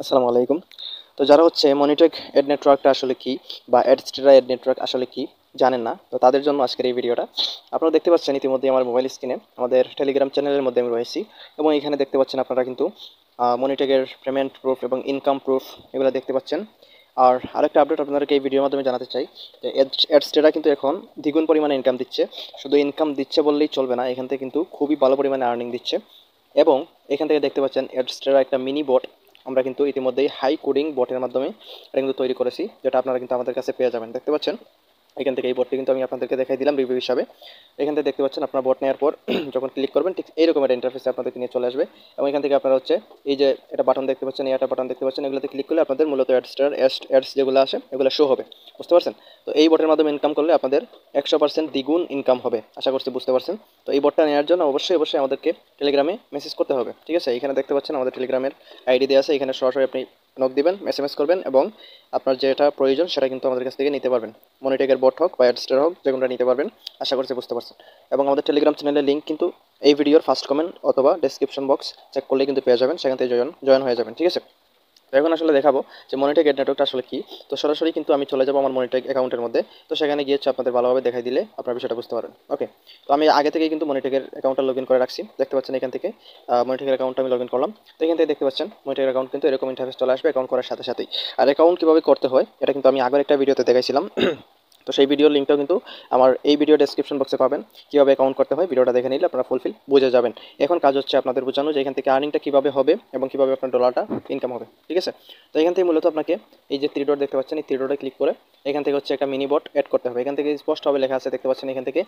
আসসালামু আলাইকুম। তো যারা হচ্ছে মনিটেক এড নেটওয়ার্কটা আসলে কি বা অ্যাডস্টেরা এড নেটওয়ার্ক আসলে কি জানেন না, তো তাদের জন্য আজকের এই ভিডিওটা। আপনারা দেখতে পাচ্ছেন ইতিমধ্যে আমার মোবাইল স্ক্রিনে আমাদের টেলিগ্রাম চ্যানেলের মধ্যে আমি রয়েছি, এবং এখানে দেখতে পাচ্ছেন আপনারা কিন্তু মনিটেকের পেমেন্ট প্রুফ এবং ইনকাম প্রুফ এগুলো দেখতে পাচ্ছেন। আর আরেকটা আপডেট আপনাদেরকে এই ভিডিওর মাধ্যমে জানাতে চাই যে অ্যাডস্টেরা কিন্তু এখন দ্বিগুণ পরিমাণে ইনকাম দিচ্ছে। শুধু ইনকাম দিচ্ছে বললেই চলবে না, এখান থেকে কিন্তু খুবই ভালো পরিমাণে আর্নিং দিচ্ছে। এবং এখান থেকে দেখতে পাচ্ছেন অ্যাডস্টেরা একটা মিনি বট আমরা কিন্তু ইতিমধ্যেই হাই কোডিং বটের মাধ্যমে এটা কিন্তু তৈরি করেছি, যেটা আপনারা কিন্তু আমাদের কাছে পেয়ে যাবেন। দেখতে পাচ্ছেন এখান থেকে এই বটটি কিন্তু আমি আপনাদেরকে দেখাই দিলাম রিভিউ হিসাবে। এখান থেকে দেখতে পাচ্ছেন আপনার বট নেওয়ার পর যখন ক্লিক করবেন ঠিক এইরকম একটা ইন্টারফেসে আপনাদেরকে নিয়ে চলে আসবে। এবং এখান থেকে আপনারা হচ্ছে এই যে এটা বাটন দেখতে পাচ্ছেন, এই একটা বাটন দেখতে পাচ্ছেন, এগুলোতে ক্লিক করলে আপনাদের মূলত অ্যাডস যেগুলো আসে এগুলো শো হবে। বুঝতে পারছেন? তো এই বটের মাধ্যমে ইনকাম করলে আপনাদের 100% দ্বিগুণ ইনকাম হবে, আশা করছি বুঝতে পারছেন। তো এই বটটা নেওয়ার জন্য অবশ্যই অবশ্যই আমাদেরকে টেলিগ্রামে মেসেজ করতে হবে, ঠিক আছে? এখানে দেখতে পাচ্ছেন আমাদের টেলিগ্রামের আইডি দেওয়া আছে, এখানে সরাসরি আপনি নক দিবেন, এসএমএস করবেন, এবং আপনার যেটা প্রয়োজন সেটা কিন্তু আমাদের কাছ থেকে নিতে পারবেন। মনিটেকের বট হোক বা অ্যাডস্টার হোক, যেগুলো নিতে পারবেন, আশা করছি বুঝতে পারছেন। এবং আমাদের টেলিগ্রাম চ্যানেলের লিঙ্ক কিন্তু এই ভিডিওর ফার্স্ট কমেন্ট অথবা ডেসক্রিপশন বক্স চেক করলেই কিন্তু পেয়ে যাবেন, সেখান থেকে জয়েন হয়ে যাবেন, ঠিক আছে? তো এখন আসলে দেখাবো যে মনিটেক এড নেটওয়ার্কটা আসলে কি। তো সরাসরি কিন্তু আমি চলে যাবো আমার মনিটেক অ্যাকাউন্টের মধ্যে। তো সেখানে গিয়ে হচ্ছে আপনাদের ভালোভাবে দেখাই দিলে আপনার বিষয়টা বুঝতে পারবেন। ওকে, তো আমি আগে থেকেই কিন্তু মনিটেকের অ্যাকাউন্টটা লগ ইন করে রাখছি, দেখতে পাচ্ছেন এখান থেকে মনিটেকের অ্যাকাউন্টটা আমি লগ ইন করলাম। তো এখান থেকে দেখতে পাচ্ছেন মনিটেকের অ্যাকাউন্ট কিন্তু এরকম ইন্টারফেস চলে আসবে অ্যাকাউন্ট করার সাথে সাথেই। আর অ্যাকাউন্ট কীভাবে করতে হয় এটা কিন্তু আমি আগের একটা ভিডিওতে দেখাইছিলাম। তো সেই ভিডিওর লিঙ্কটাও কিন্তু আমার এই ভিডিও ডেসক্রিপশন বক্সে পাবেন। কীভাবে অ্যাকাউন্ট করতে হয় ভিডিওটা দেখে নিলে আপনারা ফুলফিল বুঝে যাবেন। এখন কাজ হচ্ছে আপনাদের বোঝানো যে এখান থেকে আর্নিংটা কীভাবে হবে এবং কীভাবে আপনার ডলারটা ইনকাম হবে, ঠিক আছে? তো এখান থেকে মূলত আপনাকে এই যে থ্রি ডট দেখতে পাচ্ছেন, এই থ্রি ডটে ক্লিক করে এখান থেকে হচ্ছে একটা মিনি বট অ্যাড করতে হবে। এখান থেকে স্পষ্টভাবে লেখা আছে, দেখতে পাচ্ছেন এখান থেকে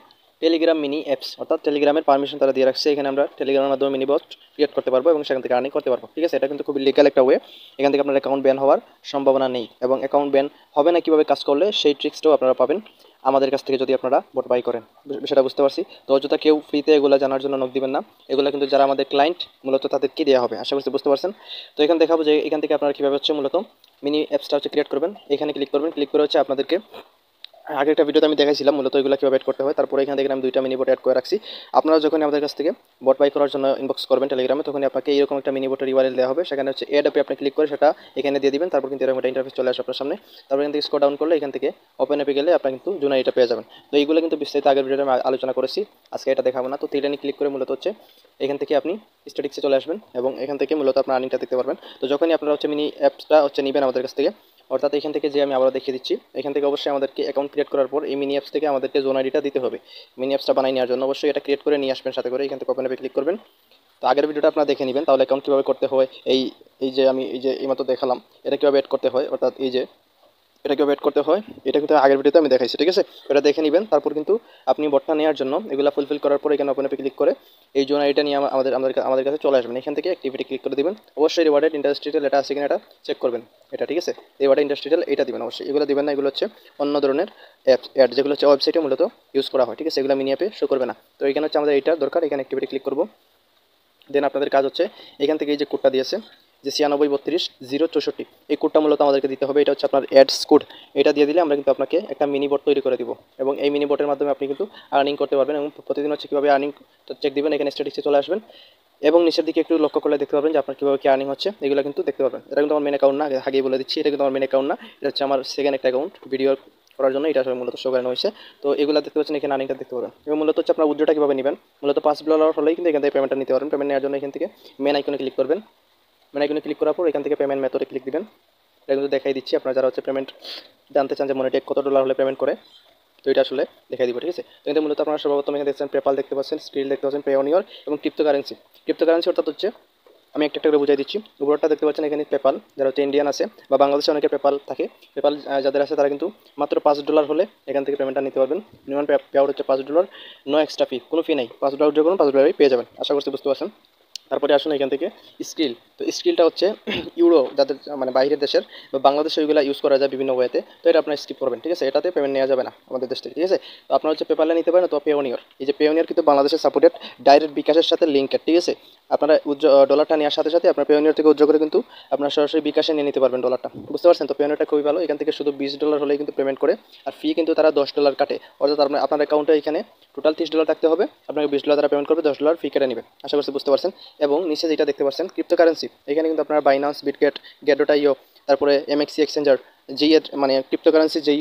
টেলিগ্রাম মিনি অ্যাপস, অর্থাৎ টেলিগ্রামের পারমিশন তারা দিয়ে রাখছে। এখানে আমরা টেলিগ্রামের মাধ্যমে মিনি বট ক্রিয়েট করতে পারবো এবং সেখান থেকে আর্নিং করতে পারবো, ঠিক আছে? এটা কিন্তু খুবই লিগাল একটা ওয়ে। এখান থেকে আপনার অ্যাকাউন্ট ব্যান হওয়ার সম্ভাবনা নেই, এবং অ্যাকাউন্ট ব্যান হবে না কীভাবে কাজ করলে সেই ট্রিক্সটাও আপনারা পাবেন আমাদের কাছ থেকে যদি আপনারা বট বাই করেন। সেটা বুঝতে পারছি। তো অযথা কেউ ফ্রিতে এগুলো জানার জন্য নক দিবেন না, এগুলো কিন্তু যারা আমাদের ক্লায়েন্ট মূলত তাদেরকে দেওয়া হবে, আশা করছি বুঝতে পারছেন। তো এখানে দেখাবো যে এখান থেকে আপনারা কীভাবে হচ্ছে মূলত মিনি অ্যাপসটা হচ্ছে ক্রিয়েট করবেন। এখানে ক্লিক করবেন, ক্লিক করে হচ্ছে আপনাদেরকে আগের একটা ভিডিওতে আমি দেখাইছিলাম মূলত এগুলো কীভাবে অ্যাড করতে হয়। তারপরে এখান থেকে আমি দুইটা মিনি বট অ্যাড করে রাখছি। আপনারা যখন আমাদের কাছ থেকে বট বাই করার জন্য ইনবক্স করবেন টেলিগ্রামে, তখন আপনাকে এরকম একটা মিনি বটের ইউআরএল দেওয়া হবে। সেখানে হচ্ছে এড অ্যাপে আপনি ক্লিক করে সেটা এখানে দিয়ে দিবেন। তারপর কিন্তু এরকম একটা ইন্টারফেস চলে আসবে আপনার সামনে। তারপর এখান থেকে স্ক্রল ডাউন করলে এখান থেকে ওপেন অ্যাপে গেলে আপনারা কিন্তু জুনাই এটা পেয়ে যাবেন। তো এইগুলো কিন্তু বিস্তারিত আগের ভিডিওতে আমি আলোচনা করেছি, আজকে এটা দেখাবো না। তো থ্রিলাইনে ক্লিক করে মূলত হচ্ছে এখান থেকে আপনি স্ট্যাটিক্সে চলে আসবেন এবং এখান থেকে মূলত আপনার আর্নিংটা দেখতে পারবেন। তো যখনই আপনারা হচ্ছে মিনি অ্যাপসটা হচ্ছে নেবেন আমাদের কাছ থেকে, অর্থাৎ এখান থেকে যে আমি আবারও দেখিয়ে দিচ্ছি, এখান থেকে অবশ্যই আমাদেরকে অ্যাকাউন্ট ক্রিয়েট করার পর এই মিনি অ্যাপস থেকে আমাদেরকে জোন আইডিটা দিতে হবে। মিনি অ্যাপসটা বানিয়ে নেওয়ার জন্য অবশ্যই এটা ক্রিয়েট করে নিয়ে আসবেন সাথে করে। এখান থেকে ওপেন অ্যাপে ক্লিক করবেন। তো আগের ভিডিওটা আপনারা দেখে নেবেন, তাহলে অ্যাকাউন্ট কীভাবে করতে হয়, এই এই যে আমি এই যে এইমাত্র দেখালাম এটা কীভাবে অ্যাড করতে হয়, অর্থাৎ এই যে এটা কীভাবে অ্যাড করতে হয় এটা কিন্তু আগের ভিডিওতে আমি দেখাইছি, ঠিক আছে? এটা দেখে নেবেন। তারপর কিন্তু আপনি বটটা নেওয়ার জন্য এগুলো ফুলফিল করার পর এখানে ওপেন অ্যাপে ক্লিক করে এই জোন আইডিটা নিয়ে আমাদের কাছে চলে আসবেন। এখান থেকে অ্যাক্টিভিটি ক্লিক করে দিবেন। অবশ্যই রিওয়ার্ডেড ইন্ডাস্ট্রিয়াল এটা আছে কিনা এটা চেক করবেন, এটা ঠিক আছে? রিওয়ার্ডেড ইন্ডাস্ট্রিয়াল এটা দিবেন অবশ্যই, এগুলো দিবেন না, এগুলো হচ্ছে অন্য ধরনের অ্যাড যেগুলো হচ্ছে ওয়েবসাইটে মূলত ইউজ করা হয়, ঠিক আছে? এগুলো মিনি অ্যাপে শো করবে না। তো এখানে হচ্ছে আমাদের এইটা দরকার, এখানে অ্যাক্টিভিটি ক্লিক করবো। দেন আপনাদের কাজ হচ্ছে এখান থেকে এই যে কোডটা দিয়েছে যে 9632 064, এই কোডটা মূলত আমাদেরকে দিতে হবে। এটা হচ্ছে আপনার অ্যাডস কোড। এটা দিয়ে দিলে আমরা কিন্তু আপনাকে একটা মিনি বট তৈরি করে দিব, এবং এই মিনি বটের মাধ্যমে আপনি কিন্তু আর্নিং করতে পারবেন। এবং প্রতিদিন হচ্ছে কীভাবে আর্নিং চেক দিবেন, এখানে স্ট্যাটিক্সে চলে আসবেন এবং নিচের দিকে একটু লক্ষ্য করলে দেখতে পাবেন যে আপনার কীভাবে কি আর্নিং হচ্ছে, এগুলো কিন্তু দেখতে পাবেন। এটা কিন্তু আমার মেন অ্যাকাউন্ট না, আগেই বলে দিচ্ছি, এটা কিন্তু আমার মেন অ্যাকাউন্ট না, এটা হচ্ছে আমার সেকেন্ড একটা অ্যাকাউন্ট ভিডিও করার জন্য এটা আসলে মূলত শো করানো হয়েছে। তো এগুলো দেখতে পাচ্ছেন, এখানে আর্নিংটা দেখতে পাবেন। এবং মূলত হচ্ছে আপনার উইথড্রটা কীভাবে নেবেন, মূলত $5 হলেই কিন্তু এখান থেকে পেমেন্টটা নিতে পারবেন। পেমেন্ট নেওয়ার জন্য এখান থেকে মেন আইকনে ক্লিক করবেন। মেন আইকনে ক্লিক করার পর এখান থেকে পেমেন্ট মেথডে ক্লিক দিবেন। এটা কিন্তু দেখাই দিচ্ছি, আপনারা যারা হচ্ছে পেমেন্ট জানতে চান যে মনিটেক কত ডলার হলে পেমেন্ট করে, তো এটা আসলে দেখাই দিব, ঠিক আছে? তো কিন্তু মূলত আপনারা সর্বপ্রথম এখানে দেখছেন পেপাল দেখতে পাচ্ছেন, স্ক্রিল দেখতে পাচ্ছেন, পেওনিয়র এবং ক্রিপ্টোকারেন্সি। ক্রিপ্টোকারেন্সি অর্থাৎ হচ্ছে আমি একটা একটা করে বুঝাই দিচ্ছি। উপরটা দেখতে পাচ্ছেন এখানে পেপাল, যারা হচ্ছে ইন্ডিয়ান আছে বা বাংলাদেশে অনেকে পেপাল থাকে। পেপাল যাদের আছে তারা কিন্তু মাত্র $5 হলে এখান থেকে পেমেন্টটা নিতে পারবেন। মিনিমাম পে আউট হচ্ছে $5, নো এক্সট্রা ফি, কোনো ফি নেই। $5 যে কোনো $5 পেয়ে যাবেন, আশা করছি বুঝতে পারছেন। তারপরে আসুন এখান থেকে স্কিল। তো স্কিলটা হচ্ছে ইউরো যাদের মানে বাইরের দেশের বা বাংলাদেশে ওইগুলো ইউজ করা যায় বিভিন্ন ওয়েতে, তো এটা আপনার স্কিপ করবেন, ঠিক আছে? এটাতে পেমেন্ট নেওয়া যাবে না আমাদের দেশ থেকে, ঠিক আছে? তো আপনার হচ্ছে পেপালে নিতে পারেন অথবা পেওনিয়র। এই যে পেওনিয়র কিন্তু বাংলাদেশের সাপোর্টেড, ডাইরেক্ট বিকাশের সাথে লিঙ্কেড, ঠিক আছে? আপনারা ডলারটা নেওয়ার সাথে সাথে আপনার পেওনিয়র থেকে উজ্জ্বল করে কিন্তু আপনার সরাসরি বিকাশে নিয়ে নিতে পারবেন ডলারটা, বুঝতে পারছেন? তো পেওনিয়রটা খুবই ভালো, এখান থেকে শুধু $20 হলেই কিন্তু পেমেন্ট করে, আর ফি কিন্তু তারা $10 কাটে। অর্থাৎ আপনার অ্যাকাউন্টে এখানে টোটাল $30 থাকতে হবে, আপনাকে $20 তারা পেমেন্ট করবে, $10 ফি কেটে নেবে, আশা করছি বুঝতে পারছেন। এবং নিচে যেটা দেখতে পাচ্ছেন ক্রিপ্টোকারেন্সি, এখানে কিন্তু আপনারা বাইনান্স, বিটগেট, গেট.io, তারপরে এমএক্সি এক্সচেঞ্জার, যেই মানে ক্রিপ্টোকারেন্সি যেই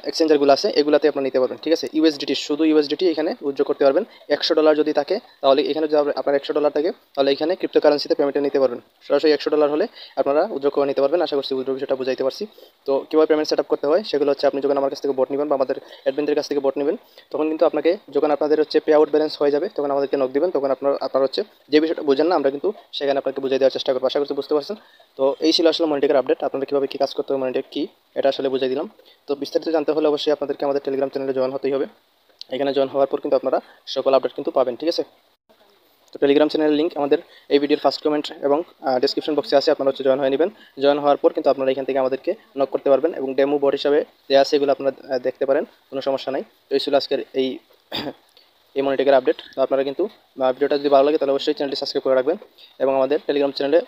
এক্সচেঞ্জারগুলো আছে এগুলাতে আপনারা নিতে পারবেন। ঠিক আছে, ইউএসডিটি, শুধু ইউএসডিটি এখানে উইথড্র করতে পারবেন। $100 যদি থাকে তাহলে এখানে যদি আপনার $100 থাকে তাহলে এখানে ক্রিপ্টোকারেন্সিতে পেমেন্টটা নিতে পারবেন। সরাসরি $100 হলে আপনারা উইথড্র করে নিতে পারবেন। আশা করছি উইথড্র বিষয়টা বুঝাইতে পারছি। তো কীভাবে পেমেন্ট সেট আপ করতে হয় সেগুলো হচ্ছে, আপনি যখন আমার কাছ থেকে বট নেবেন বা আমাদের অ্যাডমিনদের কাছ থেকে বট নেবেন, তখন কিন্তু আপনাকে যখন আপনাদের হচ্ছে পে আউট ব্যালেন্স হয়ে যাবে তখন আমাদেরকে নক দিবেন। তখন আপনার হচ্ছে যে বিষয়টা বোঝেন না আমরা কিন্তু সেখানে আপনাকে বুঝিয়ে দেওয়ার চেষ্টা করবো। আশা করছি বুঝতে পারছেন। তো এই ছিল আসলে মনিটেকের আপডেট, আপনারা কীভাবে কী কাজ করতে হবে, মনিটেক কী এটা আসলে বুঝিয়ে দিলাম। তো বিস্তারিত জানতে হলে অবশ্যই আপনাদেরকে আমাদের টেলিগ্রাম চ্যানেলে জয়েন হতেই হবে। এখানে জয়েন হওয়ার পর কিন্তু আপনারা সকল আপডেট কিন্তু পাবেন। ঠিক আছে, তো টেলিগ্রাম চ্যানেলের লিঙ্ক আমাদের এই ভিডিওর ফার্স্ট কমেন্ট এবং ডেসক্রিপশন বক্সে আছে, আপনারা হচ্ছে জয়েন হয়ে নেবেন। জয়েন হওয়ার পর কিন্তু আপনারা এখান থেকে আমাদেরকে নক করতে পারবেন এবং ডেমো বোর্ড হিসাবে দেওয়া আছে, এগুলো আপনারা দেখতে পারেন, কোনো সমস্যা নাই। তো এই ছিল আজকের এই এই মনিটেকের আপডেট। তো আপনারা কিন্তু ভিডিওটা যদি ভালো লাগে তাহলে অবশ্যই চ্যানেলটি সাবস্ক্রাইব করে রাখবেন এবং আমাদের টেলিগ্রাম চ্যানেলে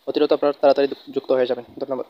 অতিরিক্ত আপনারা তাড়াতাড়ি যুক্ত হয়ে যাবেন। ধন্যবাদ।